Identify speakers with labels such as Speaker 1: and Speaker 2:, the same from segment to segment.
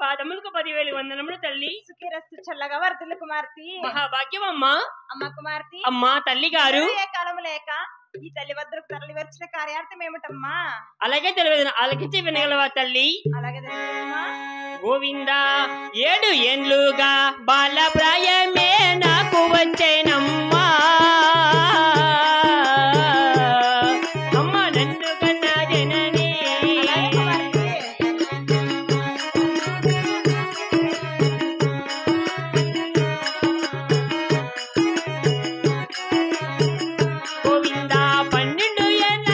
Speaker 1: పాదములకు 10,000 వందనములు తల్లి.
Speaker 2: సుఖిరస్తు చల్లగా వర్ధులు కుమార్తె.
Speaker 1: మహాభాగ్యం అమ్మా.
Speaker 2: అమ్మ కుమార్తె.
Speaker 1: అమ్మా తల్లి గారు
Speaker 2: ఏ కాలము లేక ఈ తల్లి వద్దకు తరలి వచ్చిన కార్యార్థం ఏమిటమ్మా?
Speaker 1: అలాగే తెలియదు, ఆలకించి వినగలవా తల్లి?
Speaker 2: అలాగే తెలియదమ్మా.
Speaker 1: గోవింద 7 ఏండ్లుగా బాలప్రాయమే నాకు వచ్చేనమ్మా. అమ్మ నన్ను కన్నా జనని గోవింద 12 ఏళ్ళ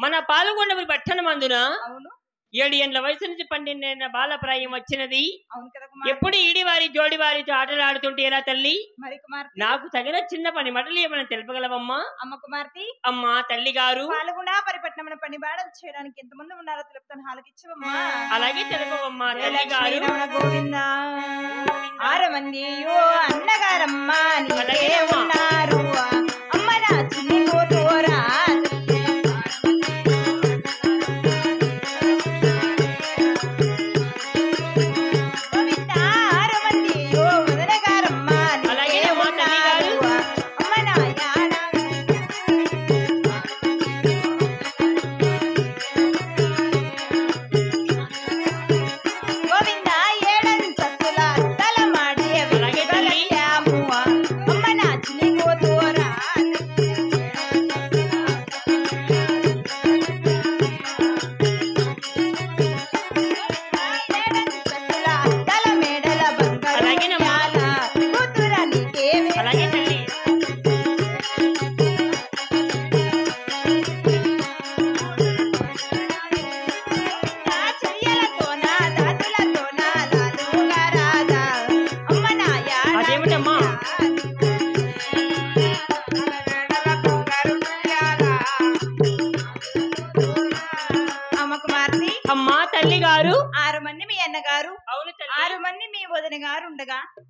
Speaker 1: మన పాల్గొండవి పట్టణమందున 7 ఏండ్ల వయసు నుంచి 12 ఏళ్ల బాలప్రాయం వచ్చినది. ఎప్పుడు ఈడివారి జోడివారితో ఆటలు ఆడుతుంటే ఎలా తల్లి? నాకు తగిన చిన్న పని మటలు ఏమైనా తెలుపగలవమ్మా?
Speaker 2: అమ్మ కుమార్తె.
Speaker 1: అమ్మా తల్లి గారు
Speaker 2: పాల్గొండ పరిపట్నం పని బాడలు చేయడానికి ఎంతమంది ఉన్నారో తెలుపుతాను, హాలకిచ్చవమ్మా.
Speaker 1: అలాగే తెలుపవమ్మా తల్లి గారు.
Speaker 2: గోవింద 6 మంది అన్నగారమ్మా ఉన్నారు. అమ్మ నా చిన్ని పోతోరా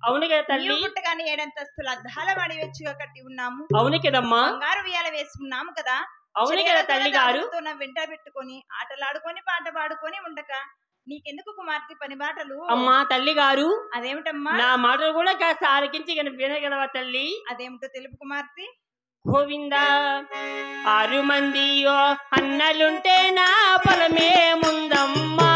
Speaker 1: అవును కదా తల్లి.
Speaker 2: పుట్టగానే 7 అంతస్తుల అద్దాల వాడి వెచ్చుగా కట్టి ఉన్నాము.
Speaker 1: అవును కదమ్మా.
Speaker 2: బంగారు ఉయ్యాల వేసుకున్నాము కదా.
Speaker 1: అవును కదా తల్లి గారు.
Speaker 2: వెంట పెట్టుకొని ఆటలాడుకొని పాట పాడుకొని ఉండక నీకెందుకు కుమార్తె పని బాటలు?
Speaker 1: అమ్మా తల్లి గారు,
Speaker 2: అదేమిటమ్మా?
Speaker 1: నా మాటలు కూడా కాస్త ఆలకించి వినగలవా తల్లి?
Speaker 2: అదేమిటో తెలుపు కుమార్తె.
Speaker 1: గోవింద 6 మంది అన్నలుంటే నా పొలమే ముందమ్మా,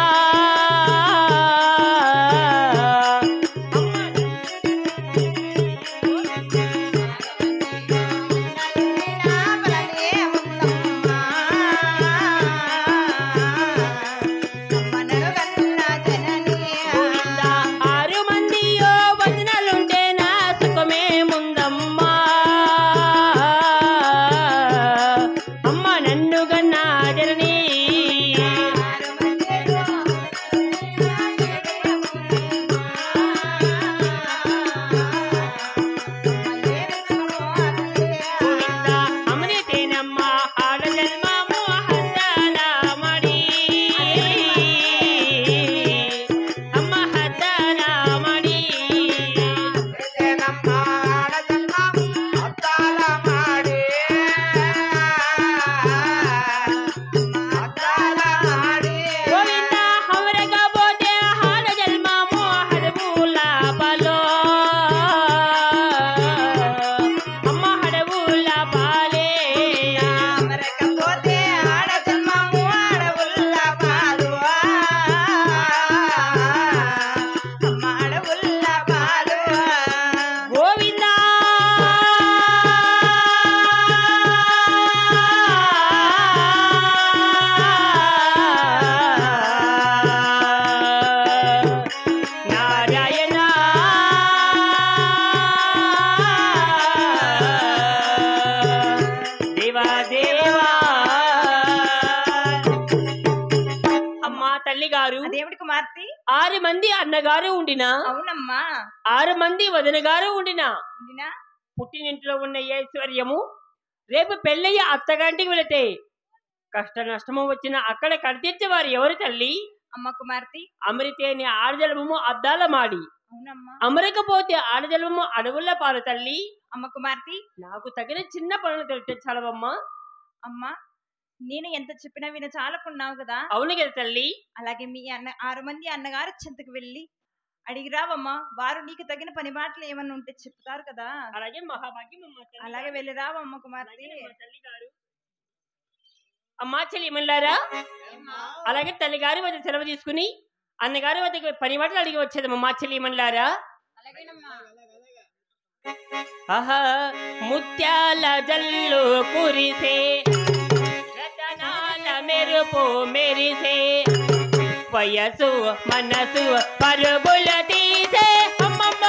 Speaker 2: అదేమిటి కుమార్తె?
Speaker 1: 6 మంది అన్నగారు ఉండినా,
Speaker 2: అవునమ్మా,
Speaker 1: 6 మంది వదినగారు ఉండినా, పుట్టినింట్లో ఉన్న ఐశ్వర్యము రేపు పెళ్ళయ్య అత్తగాంటికి వెళితే కష్ట నష్టము వచ్చిన అక్కడ కడితెచ్చే వారు ఎవరు తల్లి?
Speaker 2: అమ్మ కుమార్తె.
Speaker 1: అమరితేని ఆడజలము అద్దాల మాడి, అమరకపోతే ఆడజలము అడవుల పాలు తల్లి.
Speaker 2: అమ్మ కుమార్తె,
Speaker 1: నాకు తగిన చిన్న పనులు తెలితే చాలవమ్మా.
Speaker 2: అమ్మా, నేను ఎంత చెప్పినా విన చాలకున్నావు కదా.
Speaker 1: అవును కదా తల్లి.
Speaker 2: అలాగే మీ 6 మంది అన్నగారు చెంతకు వెళ్ళి అడిగి రావమ్మా, వారు నీకు తగిన పని బాటలు ఏమన్నా ఉంటే చెప్తారు కదా.
Speaker 1: అలాగే మహాభాగ్యం.
Speaker 2: అలాగే వెళ్ళి రావమ్మ కుమార్తె.
Speaker 1: తల్లి గారు, అమ్మా చెల్లి మళ్ళారా, అలాగే తల్లి గారి వద్ద సెలవు తీసుకుని అన్నగారి వద్ద పని బాటలు అడిగి వచ్చేది మా చెల్లి మళ్ళారా. ఆహా, ముత్యాల జల్లు కురిసే, రతనాల మెరుపు మెరిసే, వయసు మనసు పరుగుల తీసే అమ్మమ్మ.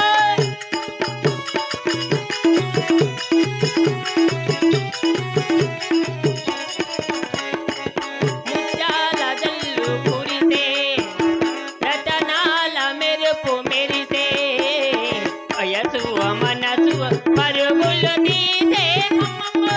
Speaker 1: ముత్యాల జల్లు కురిసే, రతనాల మెరుపు మెరిసే, వయసు మనసు పరుగులు తీసే అమ్మమ్మ.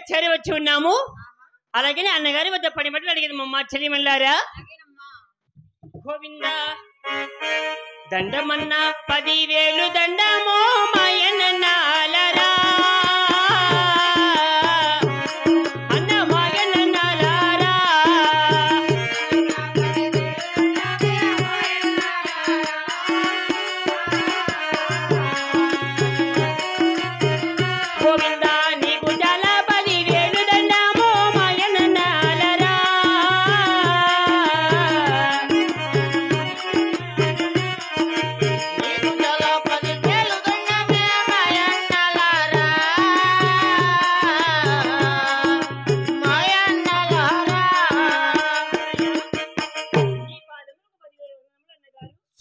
Speaker 1: చేరి వచ్చి ఉన్నాము. అలాగే అన్నగారి వద్ద పనిమట్లు అడిగింది మా చెల్లిమల్లారా. గోవింద దండమన్నా 10,000 దండమో మాయనన్నాలరా అన్న మాయనన్నాలారా. గోవింద నీకు చాలా 10,000 దండమో మాయనన్నాలరా.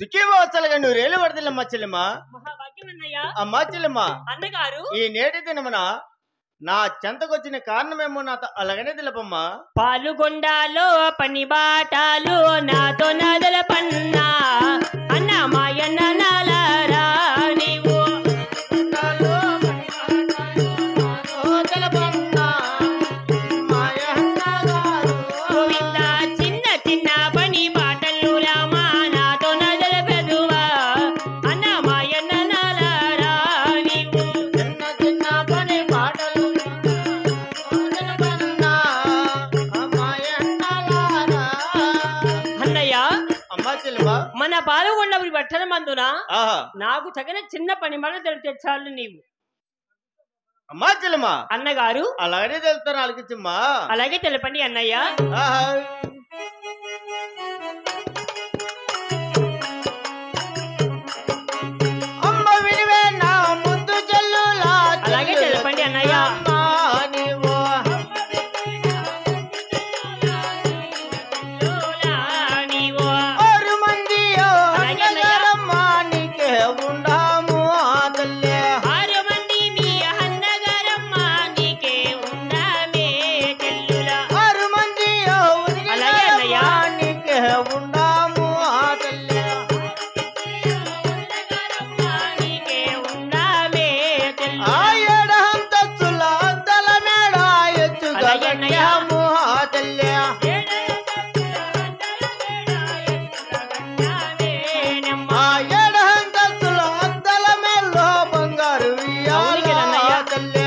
Speaker 3: సిక్కివచ్చలుగా 100 ఏళ్ళు పడుతుందమ్మా చెల్లెమ్మ. అమ్మా చెల్లెమ్మ,
Speaker 1: అన్నగారు
Speaker 3: ఈ నేటి దినమున నా చెంతకొచ్చిన కారణమేమో నాతో అలాగనే తెలుపమ్మా.
Speaker 1: పాలుగొండాలో పని బాటాలు నాతో నదల పన్నా అన్న మాయన్న నాలారా నీవు. గోవింద చిన్న చిన్న పని బాటలు రామా నాతో నదల పెదువా అన్న మాయన్న నాలారా నీవు.
Speaker 3: చిన్న చిన్న పని పాటలు
Speaker 1: అన్నయ్య
Speaker 3: అమ్మా చెల్లెమ్మ,
Speaker 1: మన పాలుగొండ పట్టణ మందున
Speaker 3: ఆహా
Speaker 1: నాకు తగిన చిన్న పని మన తెచ్చాలు నీవు.
Speaker 3: అమ్మా చెల్లెమ్మ,
Speaker 1: అన్నగారు
Speaker 3: అలాగనే తెలుస్తాను అలికిచ్చమ్మా.
Speaker 1: అలాగే తెలపండి అన్నయ్య.
Speaker 3: ఆహా అమ్మ వినివే నా ముద్దు చెల్లులా.
Speaker 1: అలాగే తెలపండి అన్నయ్య.
Speaker 3: అమ్మా నీవు
Speaker 1: నీవు
Speaker 3: 6 మంది అన్నగారమ్మా నీకే ఉండాము తల్లే.
Speaker 1: 6 మంది మీ అన్నగారమ్మ నీకే ఉందామే చెల్లులా.
Speaker 3: 6 మంది
Speaker 1: అలాగే అన్నయ్య.
Speaker 3: నీకే ఉండాము తల్లే.
Speaker 1: అన్నగారమ్మ నీకే ఉందామే చెల్లులా.
Speaker 3: ఆ 7 అంతస్తుల అద్దల మేడ ఎత్తుగా
Speaker 1: అలాగే అన్నయ్య.
Speaker 3: కట్టాము తల్లే. ఆ 7 అంతస్తుల అద్దల మేడలో బంగారు
Speaker 1: అవును కదన్నయ్య.
Speaker 3: ఉయ్యాల తల్లే.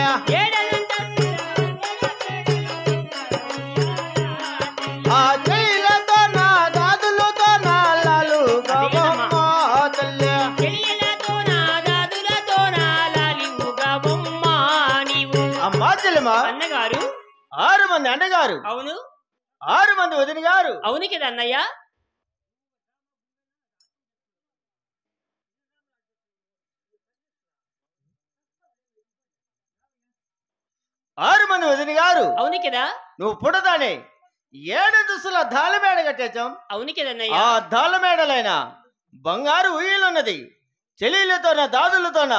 Speaker 3: ఆ చెయ్యిలతో నా దాదులతో నా లాలు గవమ్మ తల్లే. అమ్మా చెల్లెమ్మ,
Speaker 1: అన్నగారు
Speaker 3: 6 మంది అన్నగారు,
Speaker 1: అవును
Speaker 3: 6 మంది వదిన గారు.
Speaker 1: అవును కదా అన్నయ్య.
Speaker 3: 6 మంది వదిన గారు.
Speaker 1: అవును కదా.
Speaker 3: నువ్వు పుడతానే 7 దుస్తుల దాలమేడ కట్టాచాం.
Speaker 1: అవును కదన్నయ్య.
Speaker 3: ఆ దాలమేడలైన బంగారు ఉయ్యలున్నది. చెల్లెళ్ళతోన దాదులతోన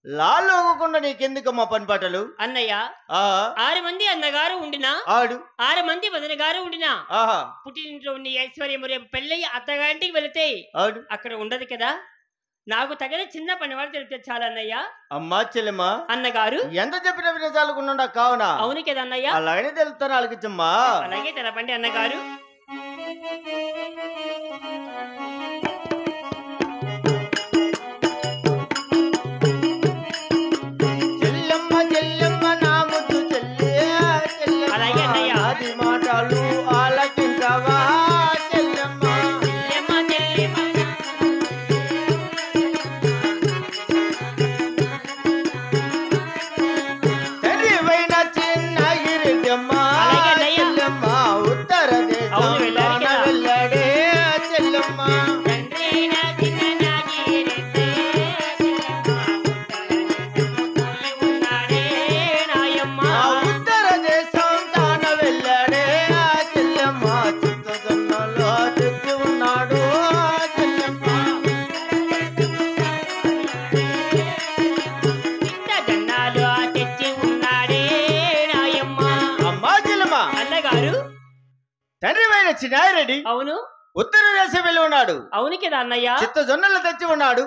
Speaker 3: లాళ్ళు ఊగకుండా నీకెందుకమ్మా పని పాటలు.
Speaker 1: అన్నయ్య
Speaker 3: ఆ
Speaker 1: 6 మంది అన్నగారు ఉండినా,
Speaker 3: ఆడు
Speaker 1: 6 మంది వదిన గారు ఉండినా,
Speaker 3: ఆహా
Speaker 1: పుట్టినింట్లో ఉండి ఐశ్వర్యం రేపు పెళ్ళయి అత్తగారింటికి వెళితే
Speaker 3: ఆడు
Speaker 1: అక్కడ ఉండదు కదా. నాకు తగిన చిన్న పని వాడు తెచ్చాలన్నయ్య.
Speaker 3: అమ్మా చెల్లెమ్మ,
Speaker 1: అన్నగారు
Speaker 3: ఎంత చెప్పిన వినచాలకుండా కావున
Speaker 1: అవును కదా అన్నయ్య.
Speaker 3: అలాగనే తెలుస్తాను అలికిచ్చమ్మా.
Speaker 1: అలాగే తెలపండి అన్నగారు.
Speaker 3: చెల్లెమ్మ చెల్లెమ్మ నా ముద్దు చెల్లె చెల్లెమ్మ,
Speaker 1: అలాగే అన్నయ్య.
Speaker 3: అది మాటలు ఆలకించవా చెల్లెమ్మ.
Speaker 1: చెల్లెమ్మ, చెల్లెమ్మ.
Speaker 3: తెలివైన చిన్న గిరిజమ్మ
Speaker 1: అలాగే అన్నయ్య.
Speaker 3: చెల్లెమ్మ, ఉత్తర
Speaker 1: అవును, వెళ్ళాలి
Speaker 3: దేశం
Speaker 1: కదా.
Speaker 3: వెళ్ళాడే చెల్లెమ్మ.
Speaker 1: తండ్రైన చిన్ననాగిరెడ్డి, ఉన్నాడే నాయమ్మ.
Speaker 3: ఆ ఉత్తర దేశం తాన వెళ్ళాడే చెల్లెమ్మ, చిత్తజొన్నలో తెచ్చి ఉన్నాడు చెల్లెమ్మ.
Speaker 1: ఇంత జన్నాలు తెచ్చి ఉన్నాడే నాయమ్మ.
Speaker 3: అమ్మా చెల్లెమ్మ,
Speaker 1: అన్నగారు
Speaker 3: తండ్రివైన చిన్నారెడ్డి
Speaker 1: అవును
Speaker 3: ఉత్తర దేశం వెళ్ళి ఉన్నాడు.
Speaker 1: అవును కదా అన్నయ్య.
Speaker 3: చిత్త జొన్నలు తెచ్చి ఉన్నాడు.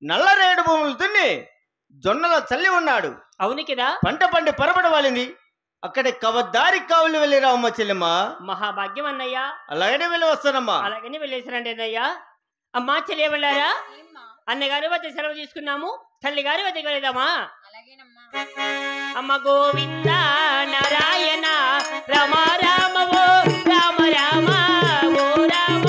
Speaker 3: నల్లరేడు భూములు దున్ని జొన్నల చల్లి ఉన్నాడు.
Speaker 1: అవును కదా.
Speaker 3: పంట పండి పరబడవాలింది. అక్కడ కవద్దారి కావులు వెళ్ళిరావమ్మ చెల్లెమ్మ.
Speaker 1: మహాభాగ్యం అన్నయ్య.
Speaker 3: అలాగనే వెళ్ళి వస్తానమ్మా.
Speaker 1: అలాగనే వెళ్ళేసారండి అన్నయ్య. అమ్మా చెల్లి వెళ్ళారా? అన్నగారి వద్ద సెలవు తీసుకున్నాము, తల్లి గారి వద్దకు వెళ్దామా? అమ్మ గోవింద నారాయణ రామ రామ ఓ రామ రామ ఓ రామ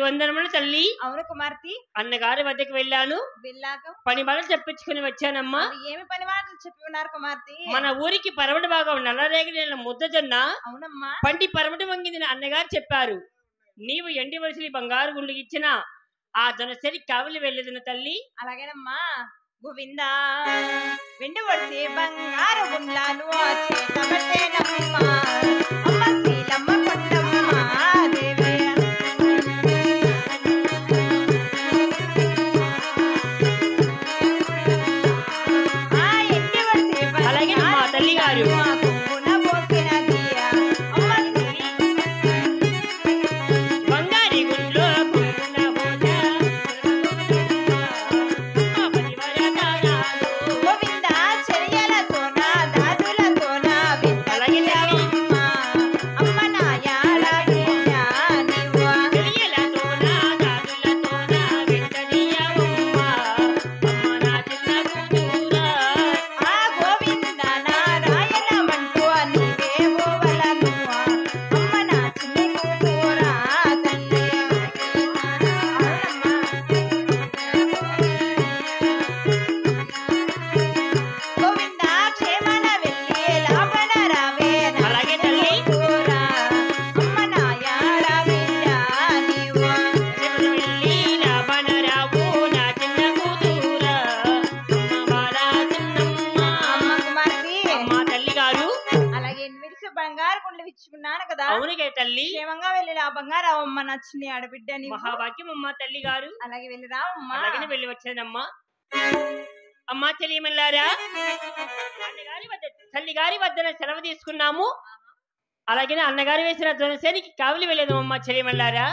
Speaker 1: వందనములు తల్లి.
Speaker 2: అవును కుమార్తె.
Speaker 1: అన్నగారి వద్దకు వెళ్ళాను, పని మాటలు చెప్పించుకుని వచ్చానమ్మా.
Speaker 2: ఏమి పని మాటలు చెప్పి ఉన్నారు కుమార్తె?
Speaker 1: మన ఊరికి పరమటి భాగం నల్లరేగడి ముద్దజొన్న
Speaker 2: అవునమ్మా
Speaker 1: పంటి పరమటి వంగిందని అన్నగారు చెప్పారు. నీవు ఎండి వలసలి బంగారు గుండు ఇచ్చిన ఆ జనసరి కావలి వెళ్ళేదిన తల్లి.
Speaker 2: అలాగేనమ్మా. గోవిందా వెండి వడిసి బంగారు గుండ్లాను చేతబట్టేనమ్మా. అమ్మ శ్రీలమ్మ కొండమ్మ దేవి.
Speaker 1: అలాగే మా తల్లి గారు బంగారి గుండ్లో
Speaker 2: గోవిందా చెరియలతోన దాదులతోన అమ్మ నాయాల గోవింద నారాయణ మంటూ నీవేవో వలను అమ్మ నా చిన్ని కూతురా తల్లి. గోవిందా క్షేమన వెళ్ళి లాభన రావే
Speaker 1: అలాగే తల్లి.
Speaker 2: కూతురా అమ్మ నాయాల బిడ్డ నీవు. అమ్మ కుమార్తె.
Speaker 1: మా తల్లి గారు
Speaker 2: అలాగే విడిచి బంగారు కుండలు ఇచ్చుకున్నాను కదా.
Speaker 1: అవునుగే తల్లి.
Speaker 2: క్షేమంగా వెళ్ళి ఆ బంగారు అమ్మ నచ్చింది ఆడబిడ్డ నీవు.
Speaker 1: మహాభాగ్యం అమ్మ తల్లి గారు.
Speaker 2: అలాగే వెళ్ళి రావమ్మా.
Speaker 1: అలాగనే వెళ్ళి వచ్చానమ్మా. అమ్మా చెల్లిమల్లారా, తల్లి గారి వద్దన సెలవు తీసుకున్నాము, అలాగే అన్నగారు వేసిన జనసేనికి కావలి వెళ్ళేది అమ్మ చెల్లిమల్లారా.